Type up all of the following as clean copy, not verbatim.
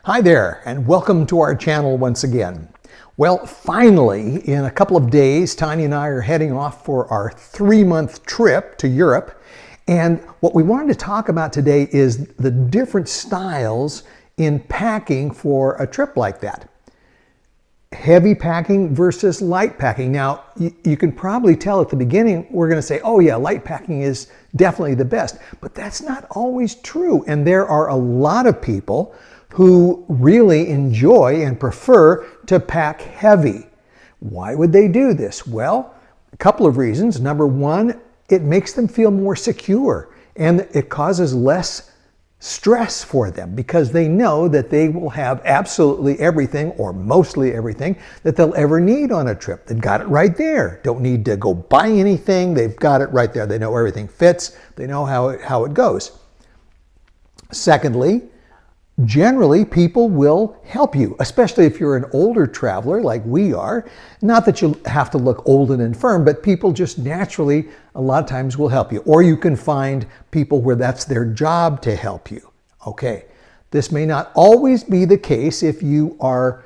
Hi there, and welcome to our channel once again. Well, finally, in a couple of days, Tanya and I are heading off for our 3-month trip to Europe. And what we wanted to talk about today is the different styles in packing for a trip like that. Heavy packing versus light packing. Now, you can probably tell at the beginning, we're going to say, oh yeah, light packing is definitely the best. But that's not always true. And there are a lot of people who really enjoy and prefer to pack heavy. Why would they do this? Well, a couple of reasons. Number one, it makes them feel more secure and it causes less stress for them because they know that they will have absolutely everything or mostly everything that they'll ever need on a trip. They've got it right there. Don't need to go buy anything. They've got it right there. They know everything fits. They know how it goes. Secondly, generally, people will help you, especially if you're an older traveler like we are. Not that you have to look old and infirm, but people just naturally, a lot of times, will help you. Or you can find people where that's their job to help you. Okay, this may not always be the case if you are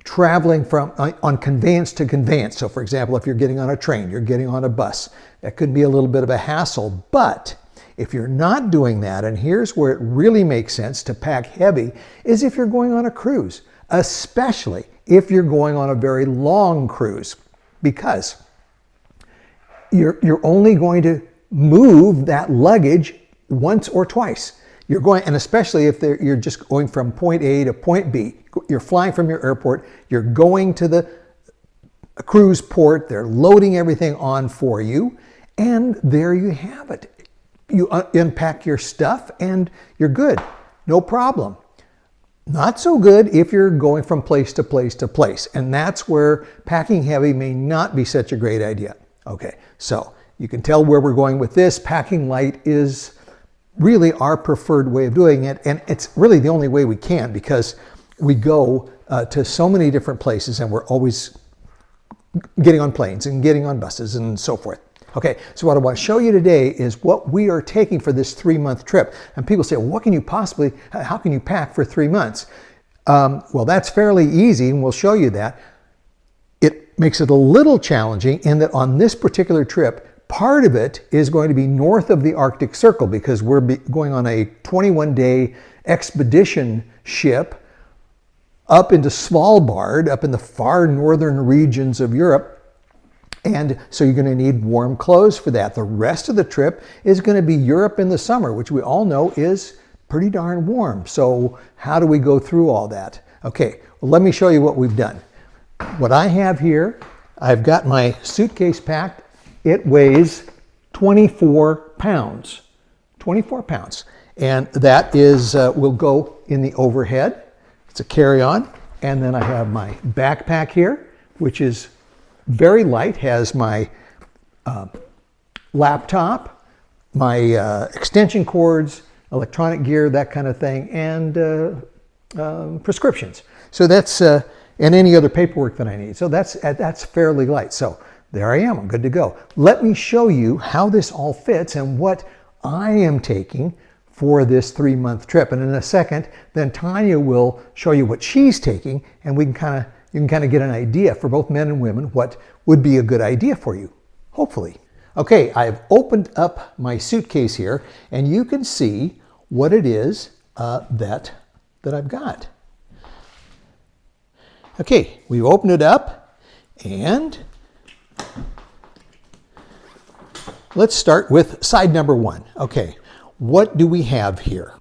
traveling on conveyance to conveyance. So for example, if you're getting on a train, you're getting on a bus, that could be a little bit of a hassle. But if you're not doing that, and here's where it really makes sense to pack heavy, is if you're going on a cruise, especially if you're going on a very long cruise, because you're only going to move that luggage once or twice. You're going, and especially if you're just going from point A to point B, you're flying from your airport, you're going to the cruise port, they're loading everything on for you, and there you have it. You unpack your stuff and you're good. No problem. Not so good if you're going from place to place to place. And that's where packing heavy may not be such a great idea. Okay, so you can tell where we're going with this. Packing light is really our preferred way of doing it. And it's really the only way we can because we go to so many different places and we're always getting on planes and getting on buses and so forth. Okay, so what I want to show you today is what we are taking for this 3-month trip. And people say, well, how can you pack for 3 months? Well, that's fairly easy, and we'll show you that. It makes it a little challenging in that on this particular trip, part of it is going to be north of the Arctic Circle because we're going on a 21-day expedition ship up into Svalbard, up in the far northern regions of Europe. And so you're going to need warm clothes for that. The rest of the trip is going to be Europe in the summer, which we all know is pretty darn warm. So how do we go through all that? Okay, well, let me show you what we've done. What I have here, I've got my suitcase packed. It weighs 24 pounds. 24 pounds. And that is, will go in the overhead. It's a carry-on. And then I have my backpack here, which is very light, has my laptop, my extension cords, electronic gear, that kind of thing, and prescriptions. So that's, and any other paperwork that I need. So that's fairly light. So there I am, I'm good to go. Let me show you how this all fits and what I am taking for this 3-month trip. And in a second, then Tanya will show you what she's taking, and you can kind of get an idea for both men and women what would be a good idea for you, hopefully. Okay, I've opened up my suitcase here, and you can see what it is that I've got. Okay, we've opened it up, and let's start with side number 1. Okay, what do we have here?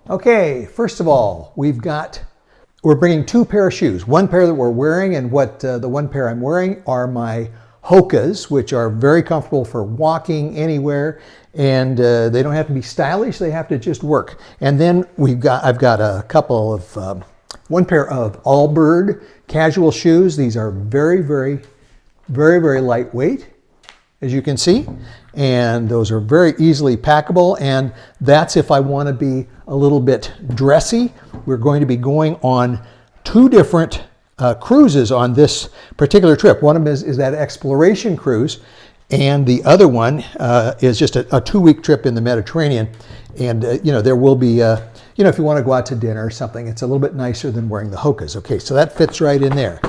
Okay, first of all, we're bringing 2 pair of shoes. One pair that we're wearing, and the one pair I'm wearing are my Hokas, which are very comfortable for walking anywhere, and they don't have to be stylish, they have to just work. And then I've got a couple of, one pair of Allbirds casual shoes. These are very, very, very, very lightweight, as you can see. And those are very easily packable, and that's if I want to be a little bit dressy. We're going to be going on 2 different cruises on this particular trip. One of them is that exploration cruise, and the other one is just a 2-week trip in the Mediterranean. And there will be you know, if you want to go out to dinner or something, it's a little bit nicer than wearing the Hokas. Okay, so that fits right in there.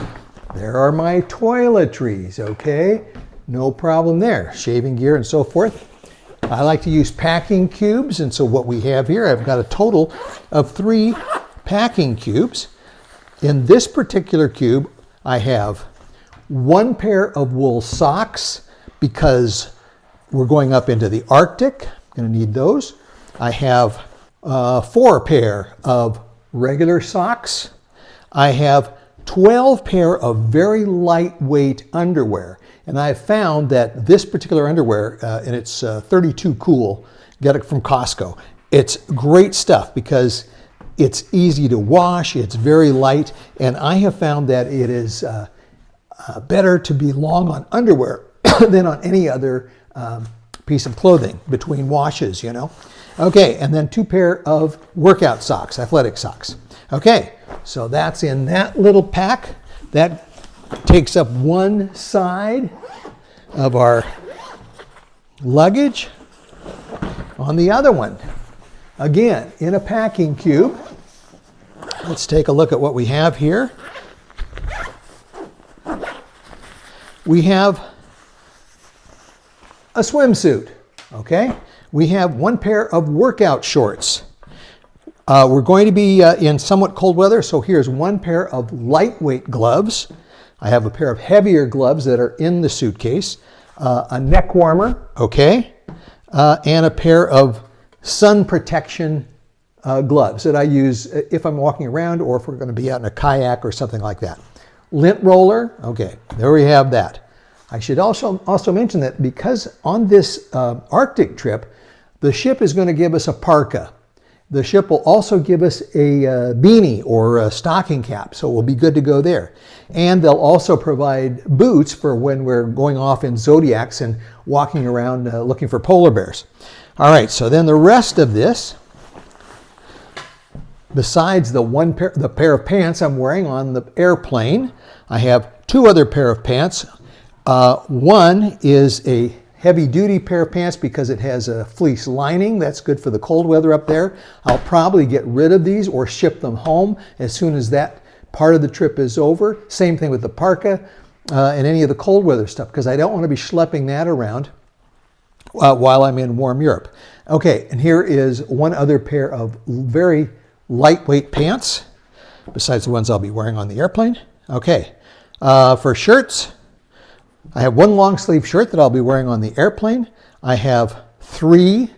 There are my toiletries, okay? No problem there. Shaving gear and so forth. I like to use packing cubes, and so what we have here, I've got a total of 3 packing cubes. In this particular cube, I have 1 pair of wool socks because we're going up into the Arctic. I'm going to need those. I have 4 pair of regular socks. I have 12 pair of very lightweight underwear. And I've found that this particular underwear, and it's 32 Cool, get it from Costco. It's great stuff because it's easy to wash, it's very light, and I have found that it is better to be long on underwear than on any other piece of clothing between washes, you know. Okay, and then 2 pair of workout socks, athletic socks. Okay, so that's in that little pack. That takes up one side of our luggage. On the other one, again, in a packing cube, let's take a look at what we have here. We have a swimsuit, okay? We have 1 pair of workout shorts. We're going to be in somewhat cold weather, so here's 1 pair of lightweight gloves. I have a pair of heavier gloves that are in the suitcase, a neck warmer, okay, and a pair of sun protection gloves that I use if I'm walking around or if we're going to be out in a kayak or something like that. Lint roller, okay, there we have that. I should also mention that because on this Arctic trip, the ship is going to give us a parka. The ship will also give us a beanie or a stocking cap, so we'll be good to go there. And they'll also provide boots for when we're going off in zodiacs and walking around looking for polar bears. All right, so then the rest of this, besides the pair of pants I'm wearing on the airplane, I have 2 other pair of pants. One is a heavy-duty pair of pants because it has a fleece lining. That's good for the cold weather up there. I'll probably get rid of these or ship them home as soon as that part of the trip is over. Same thing with the parka and any of the cold weather stuff because I don't want to be schlepping that around while I'm in warm Europe. Okay, and here is 1 other pair of very lightweight pants besides the ones I'll be wearing on the airplane. Okay, for shirts, I have 1 long sleeve shirt that I'll be wearing on the airplane. I have 3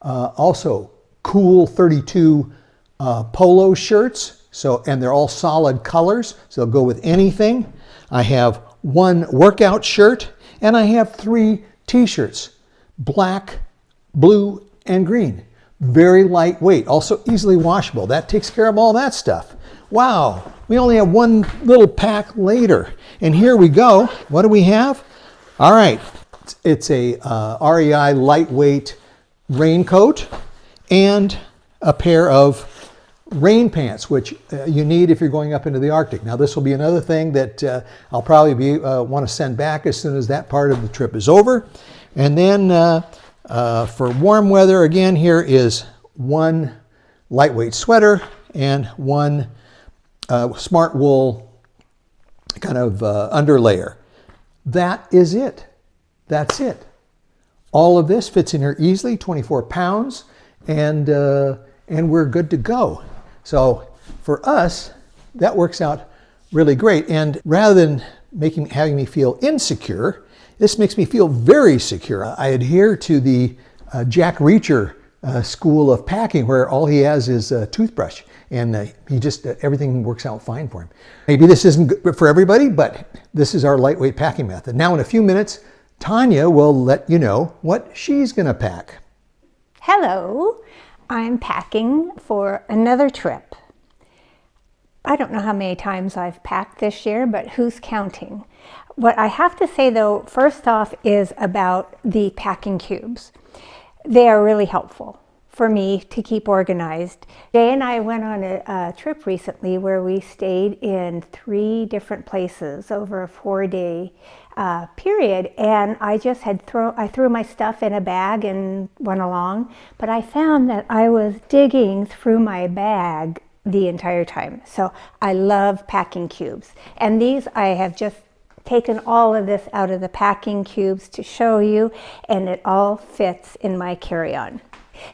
also Cool 32 polo shirts. And they're all solid colors, so they'll go with anything. I have 1 workout shirt, and I have 3 t-shirts, black, blue, and green. Very lightweight, also easily washable. That takes care of all that stuff. Wow, we only have 1 little pack later. And here we go. What do we have? All right, it's a REI lightweight raincoat and a pair of rain pants, which you need if you're going up into the Arctic. Now, this will be another thing that I'll probably want to send back as soon as that part of the trip is over. And then for warm weather, again, here is 1 lightweight sweater and 1 smart wool kind of underlayer. That is it. That's it. All of this fits in here easily, 24 pounds, and we're good to go. So for us, that works out really great. And rather than having me feel insecure, this makes me feel very secure. I adhere to the Jack Reacher school of packing, where all he has is a toothbrush, and he just everything works out fine for him. Maybe this isn't good for everybody, but this is our lightweight packing method. Now, in a few minutes, Tanya will let you know what she's going to pack. Hello, I'm packing for another trip. I don't know how many times I've packed this year, but who's counting? What I have to say, though, first off, is about the packing cubes. They are really helpful for me to keep organized. Jay and I went on a trip recently where we stayed in 3 different places over a 4-day period, and I just I threw my stuff in a bag and went along, but I found that I was digging through my bag the entire time. So I love packing cubes, and these I have just taken all of this out of the packing cubes to show you, and it all fits in my carry-on.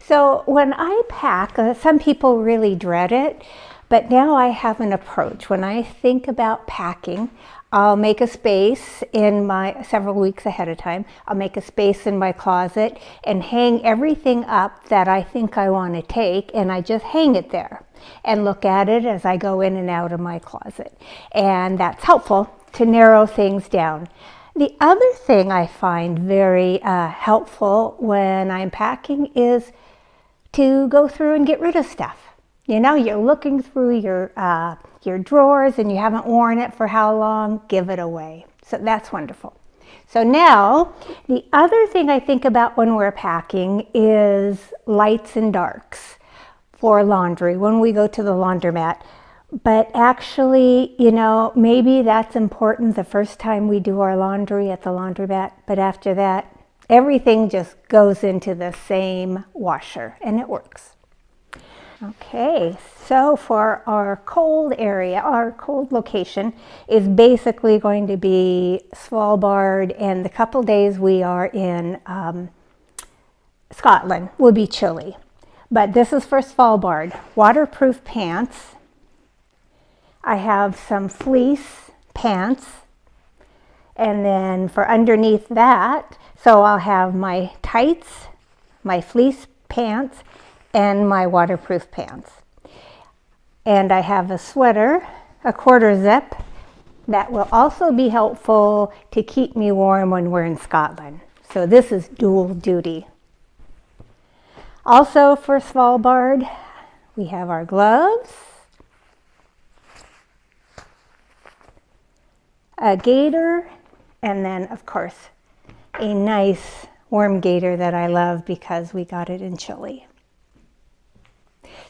So when I pack, some people really dread it, but now I have an approach. When I think about packing, I'll make a space in several weeks ahead of time, I'll make a space in my closet and hang everything up that I think I want to take, and I just hang it there and look at it as I go in and out of my closet. And that's helpful to narrow things down. The other thing I find very helpful when I'm packing is to go through and get rid of stuff. You know, you're looking through your drawers and you haven't worn it for how long, give it away. So that's wonderful. So now, the other thing I think about when we're packing is lights and darks for laundry when we go to the laundromat. But actually, you know, maybe that's important the first time we do our laundry at the laundromat, but after that, everything just goes into the same washer, and it works. Okay, so for our cold area, our cold location is basically going to be Svalbard, and the couple days we are in Scotland will be chilly. But this is for Svalbard. Waterproof pants. I have some fleece pants, and then for underneath that, so I'll have my tights, my fleece pants, and my waterproof pants. And I have a sweater, a 1/4 zip, that will also be helpful to keep me warm when we're in Scotland. So this is dual duty. Also for Svalbard, we have our gloves, a gaiter, and then of course a nice warm gaiter that I love because we got it in Chile.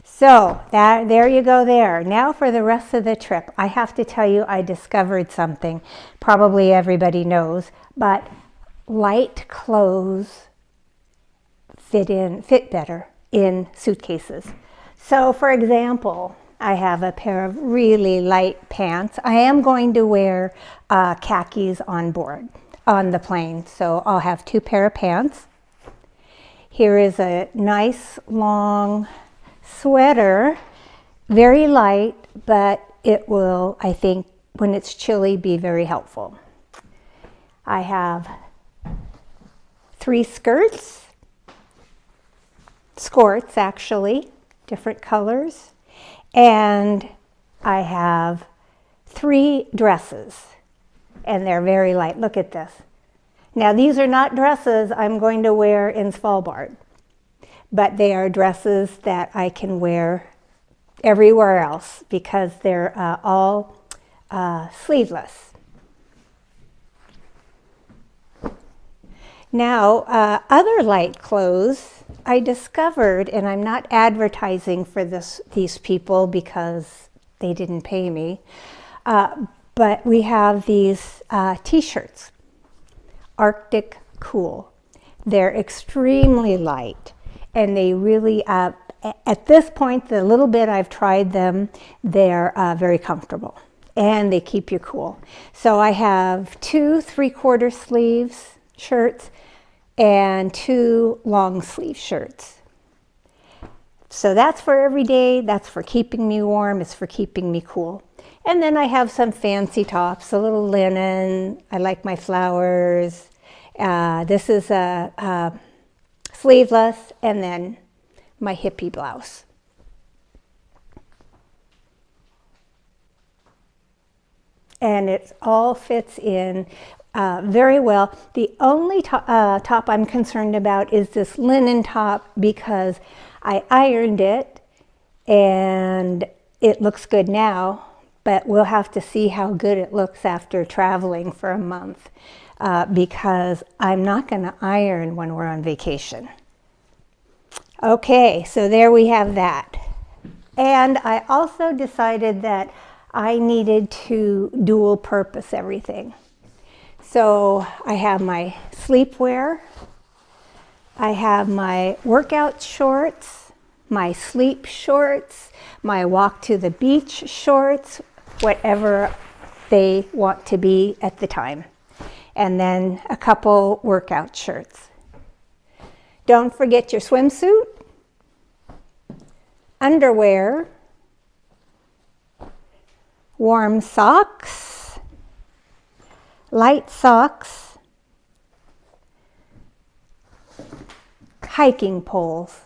So there you go there. Now for the rest of the trip, I have to tell you I discovered something probably everybody knows, but light clothes fit better in suitcases. So for example, I have a pair of really light pants. I am going to wear khakis on board on the plane, so I'll have 2 pair of pants. Here is a nice long sweater, very light, but it will, I think, when it's chilly, be very helpful. I have 3 skirts, skirts actually, different colors. And I have 3 dresses, and they're very light. Look at this. Now, these are not dresses I'm going to wear in Svalbard, but they are dresses that I can wear everywhere else because they're all sleeveless. Now, other light clothes I discovered, and I'm not advertising for these people because they didn't pay me, but we have these t-shirts, Arctic Cool. They're extremely light, and they really, at this point, the little bit I've tried them, they're very comfortable, and they keep you cool. So I have 2 3/4 sleeves shirts and 2 long sleeve shirts. So that's for every day, that's for keeping me warm, it's for keeping me cool. And then I have some fancy tops, a little linen, I like my flowers. This is a sleeveless, and then my hippie blouse. And it all fits in very well. The only top I'm concerned about is this linen top because I ironed it and it looks good now, but we'll have to see how good it looks after traveling for a month because I'm not going to iron when we're on vacation. Okay, so there we have that. And I also decided that I needed to dual purpose everything. So I have my sleepwear, I have my workout shorts, my sleep shorts, my walk to the beach shorts, whatever they want to be at the time. And then a couple workout shirts. Don't forget your swimsuit, underwear, warm socks, light socks, hiking poles.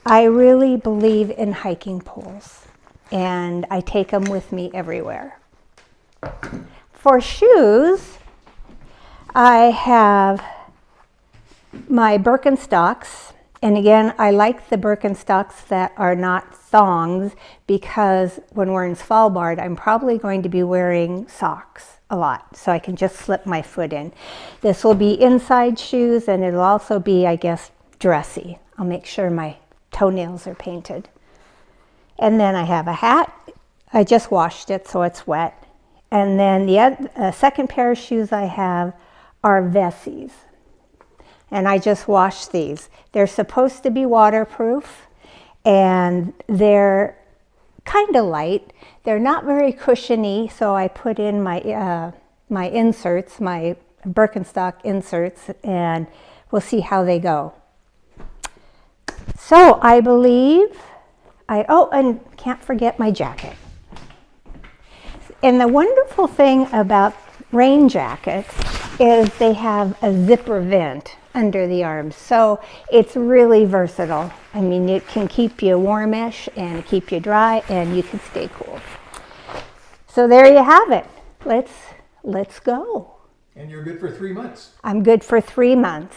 I really believe in hiking poles, and I take them with me everywhere. For shoes, I have my Birkenstocks, and again, I like the Birkenstocks that are not thongs because when we're in Svalbard, I'm probably going to be wearing socks a lot, so I can just slip my foot in. This will be inside shoes, and it'll also be, I guess, dressy. I'll make sure my toenails are painted. And then I have a hat. I just washed it, so it's wet. And then the second pair of shoes I have are Vessies. And I just washed these. They're supposed to be waterproof, and they're kind of light. They're not very cushiony, so I put in my my inserts, my Birkenstock inserts, and we'll see how they go. So I believe oh, and can't forget my jacket. And the wonderful thing about rain jackets is they have a zipper vent under the arms, so it's really versatile. I mean, it can keep you warmish and keep you dry, and you can stay cool. So there you have it. Let's go. And you're good for 3 months. I'm good for 3 months.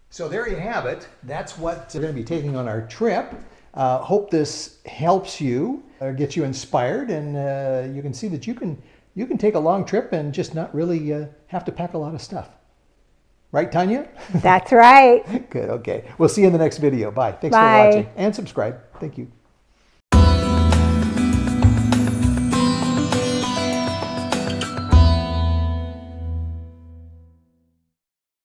So there you have it. That's what we're going to be taking on our trip. Hope this helps you, or gets you inspired, and you can see that you can take a long trip and just not really have to pack a lot of stuff. Right, Tanya? That's right. Good, okay. We'll see you in the next video. Bye. Thanks Bye. for watching. And subscribe. Thank you.